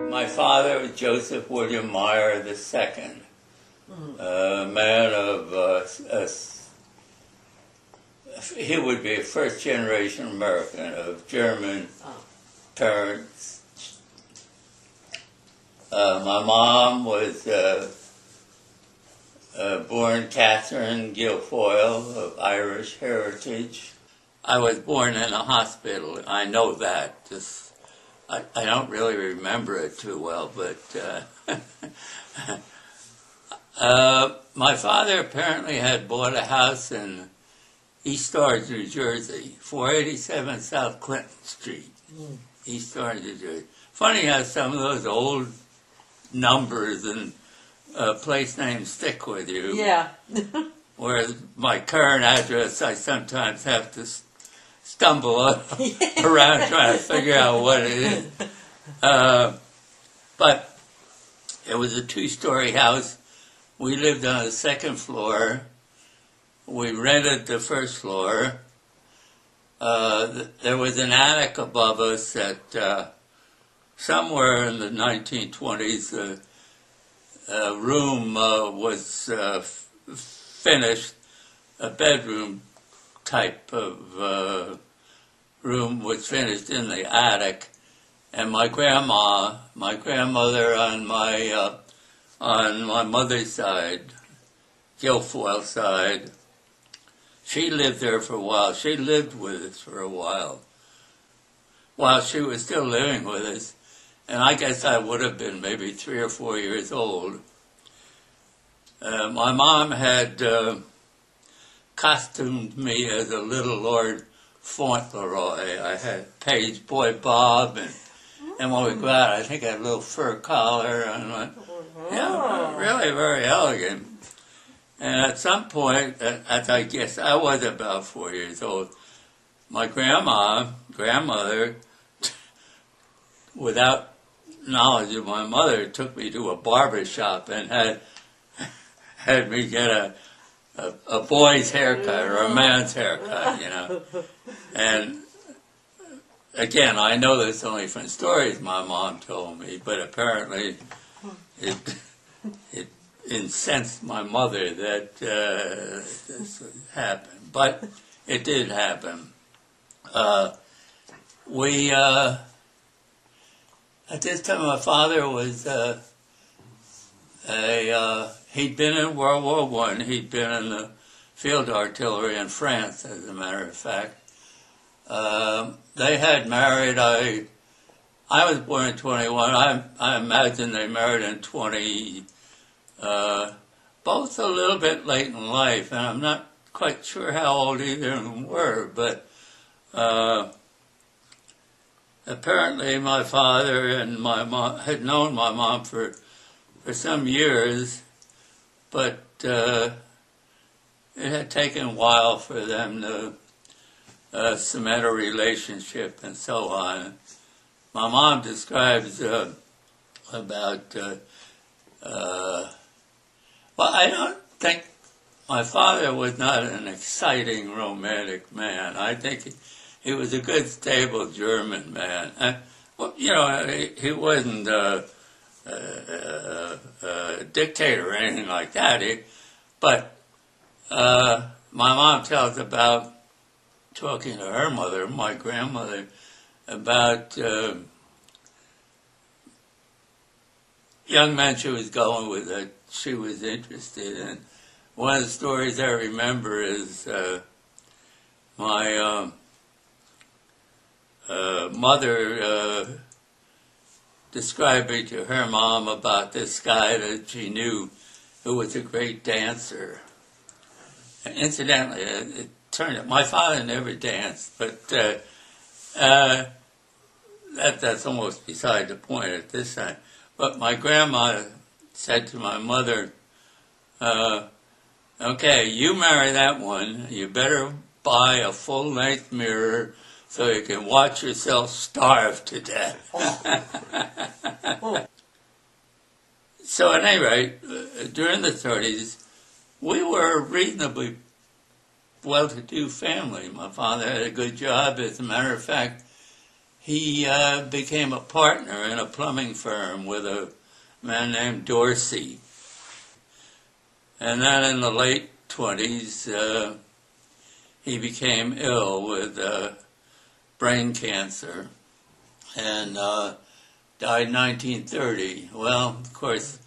My father was Joseph William Meyer II, a man of, he would be a first-generation American of German parents. My mom was born Catherine Guilfoyle of Irish heritage. I was born in a hospital. I know that. Just, I don't really remember it too well, but my father apparently had bought a house in East Orange, New Jersey, 487 South Clinton Street, East Orange, New Jersey. Funny how some of those old numbers and place names stick with you. Yeah. Whereas my current address, I sometimes have to stumble around trying to figure out what it is. But it was a two-story house. We lived on the second floor. We rented the first floor. There was an attic above us that somewhere in the 1920s, a room was finished, a bedroom type of room was finished in the attic, and my grandmother on my mother's side, Guilfoyle side, she lived there for a while. She lived with us for a while she was still living with us, and I guess I would have been maybe 3 or 4 years old. My mom had costumed me as a little Lord Fauntleroy. I had Page Boy Bob, and when we go out, I think I had a little fur collar, and really very elegant. And at some point, as I guess I was about 4 years old, my grandmother, without knowledge of my mother, took me to a barber shop and had me get a boy's haircut or a man's haircut, you know. And again, I know this only from stories my mom told me, but apparently it incensed my mother that this would happen. But it did happen. At this time, my father was he'd been in World War I. He'd been in the field artillery in France, as a matter of fact. They had married. I was born in 21. I imagine they married in 20. Both a little bit late in life, and I'm not quite sure how old either of them were, but apparently my father and my mom had known my mom for some years, but it had taken a while for them to cement a relationship and so on. My mom describes about well, I don't think my father was not an exciting romantic man. I think he was a good, stable German man. Well, you know, he wasn't a dictator or anything like that. But my mom tells about talking to her mother, my grandmother, about young men she was going with that she was interested in. One of the stories I remember is my mother describing to her mom about this guy that she knew who was a great dancer. And incidentally, it turned out my father never danced, but that's almost beside the point at this time. But my grandma said to my mother, okay, you marry that one, you better buy a full-length mirror so you can watch yourself starve to death. So at any rate, during the 30s, we were a reasonably well-to-do family. My father had a good job. As a matter of fact, he became a partner in a plumbing firm with a man named Dorsey. And then in the late 20s, he became ill with brain cancer and died in 1930. Well, of course,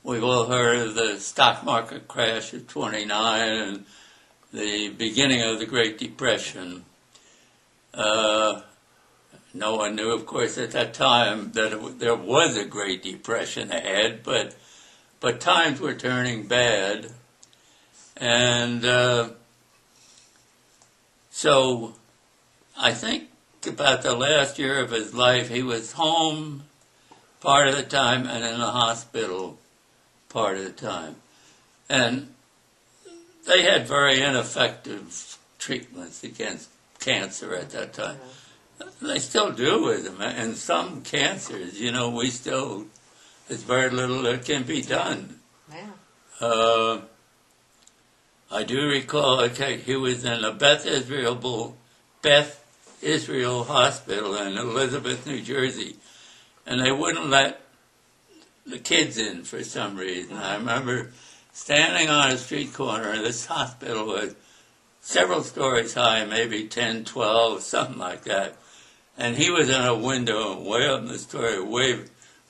we've all heard of the stock market crash of 29 and the beginning of the Great Depression. No one knew, of course, at that time that there was a Great Depression ahead, but times were turning bad. And so I think about the last year of his life, he was home part of the time and in the hospital part of the time. And they had very ineffective treatments against cancer at that time. They still do with them. And some cancers, we still, there's very little that can be done. Yeah. I do recall, he was in a Beth Israel Hospital in Elizabeth, New Jersey, and they wouldn't let the kids in for some reason. I remember standing on a street corner, and this hospital was several stories high, maybe 10, 12, something like that. And he was in a window way up in the story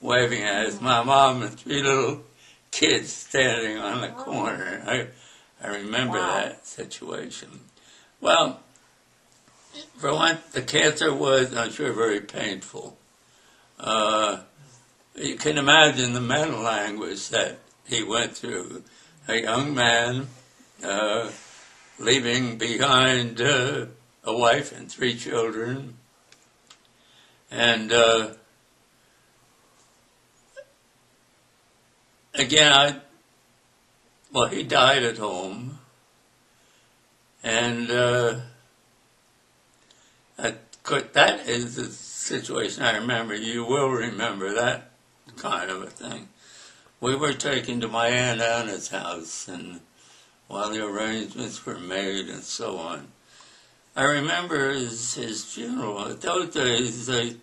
waving at us. My mom and 3 little kids standing on the corner. I remember that situation. Well, for one, the cancer was, I'm sure, very painful. You can imagine the mental anguish that he went through. A young man leaving behind a wife and 3 children. And again, he died at home. And that is the situation I remember. You will remember that kind of a thing. We were taken to my Aunt Anna's house, and while the arrangements were made and so on. I remember his funeral. At those days, it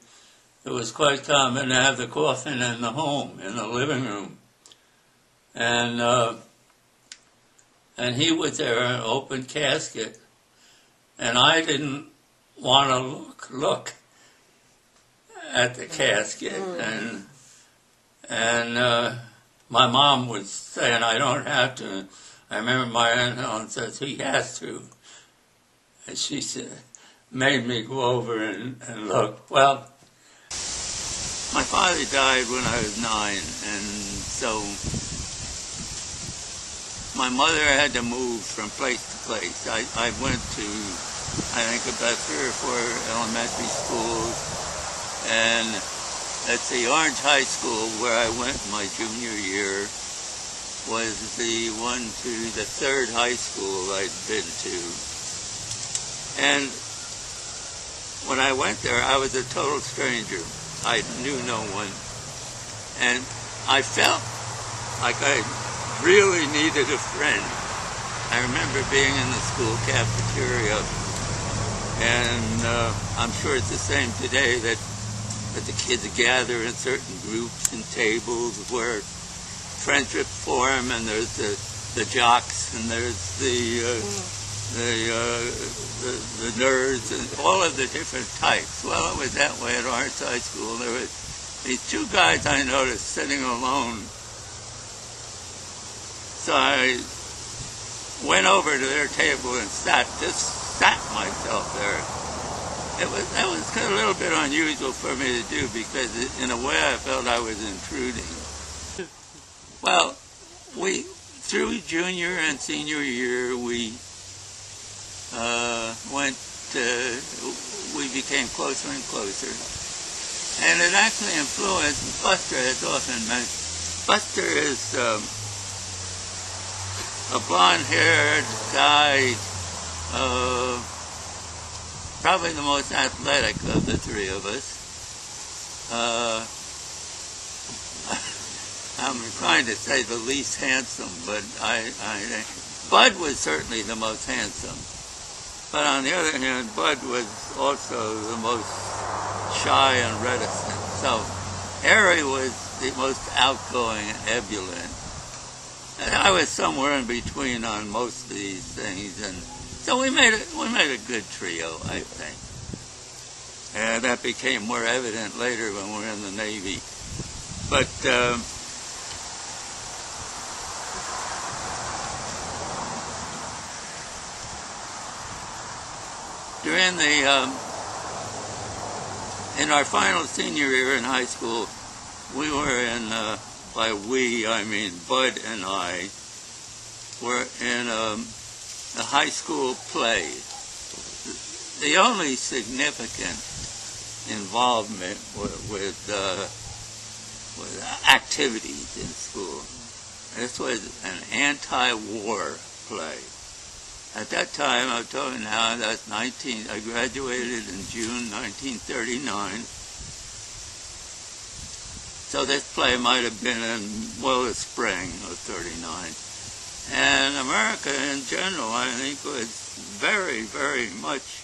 was quite common to have the coffin in the home, in the living room. And he was there, an open casket. And I didn't want to look at the casket. And my mom was saying, I don't have to. I remember my Aunt Helen says, he has to. And she said, made me go over and look. Well, my father died when I was 9, and so my mother had to move from place to place. I went to, I think, about 3 or 4 elementary schools, and at the Orange High School, where I went my junior year, was the 3rd high school I'd been to. And when I went there, I was a total stranger. I knew no one. And I felt like I really needed a friend. I remember being in the school cafeteria, and I'm sure it's the same today, that the kids gather in certain groups and tables where friendship form, and there's the jocks, and there's the nerds, and all of the different types. Well, it was that way at Orange High School. There was these 2 guys I noticed sitting alone. So I went over to their table and sat myself there. That was kind of a little bit unusual for me to do, because in a way I felt I was intruding. Well, through junior and senior year, we became closer and closer. And it actually influenced, Buster has often mentioned, Buster is a blonde-haired guy, probably the most athletic of the 3 of us. I'm inclined to say the least handsome, but Bud was certainly the most handsome. But on the other hand, Bud was also the most shy and reticent. So Harry was the most outgoing and ebullient. And I was somewhere in between on most of these things, and so we made a good trio, I think. And that became more evident later when we were in the Navy. But during in our final senior year in high school, we were in, by we, I mean Bud and I, were in a high school play. The only significant involvement with activities in school. This was an anti-war play. At that time, I'm talking now, I graduated in June 1939. So this play might have been in, the spring of 39. And America in general, I think, was very, very much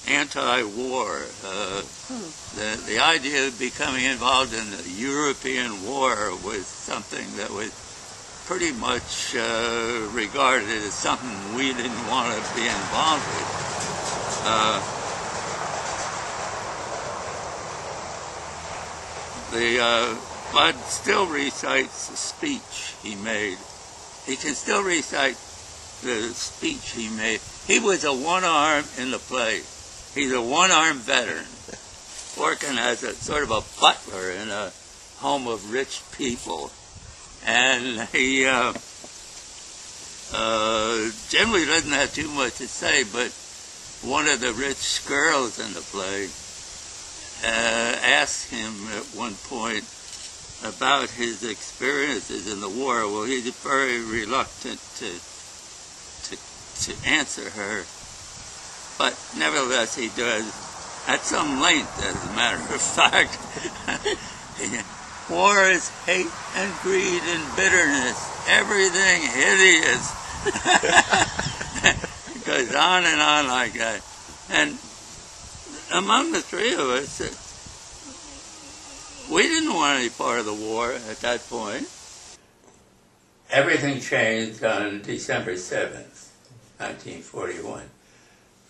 anti-war. The idea of becoming involved in the European war was something that was pretty much regarded as something we didn't want to be involved with. Bud still recites the speech he made. He can still recite the speech he made. He was a one-arm in the play. He's a one-arm veteran, working as a sort of a butler in a home of rich people. And he generally doesn't have too much to say, but one of the rich girls in the play asked him at one point about his experiences in the war. Well, he's very reluctant to answer her, but nevertheless he does, at some length, as a matter of fact. War is hate and greed and bitterness, everything hideous. It goes on and on like that. And among the three of us, we didn't want any part of the war at that point. Everything changed on December 7th, 1941.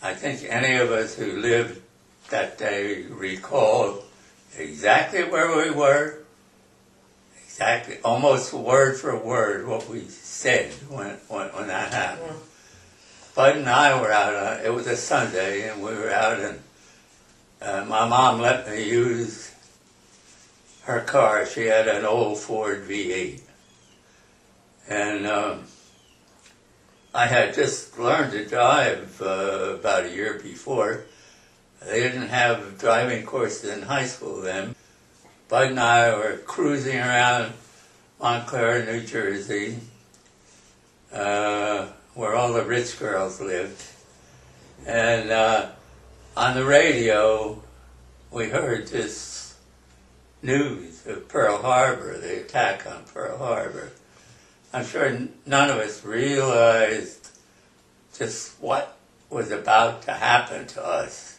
I think any of us who lived that day recall exactly where we were, exactly, almost word for word what we said when that happened. Bud and I were out, it was a Sunday, and we were out, and my mom let me use her car. She had an old Ford V8. And I had just learned to drive about a year before. They didn't have driving courses in high school then. Bud and I were cruising around Montclair, New Jersey, where all the rich girls lived. And on the radio, we heard this news of Pearl Harbor, the attack on Pearl Harbor. I'm sure none of us realized just what was about to happen to us.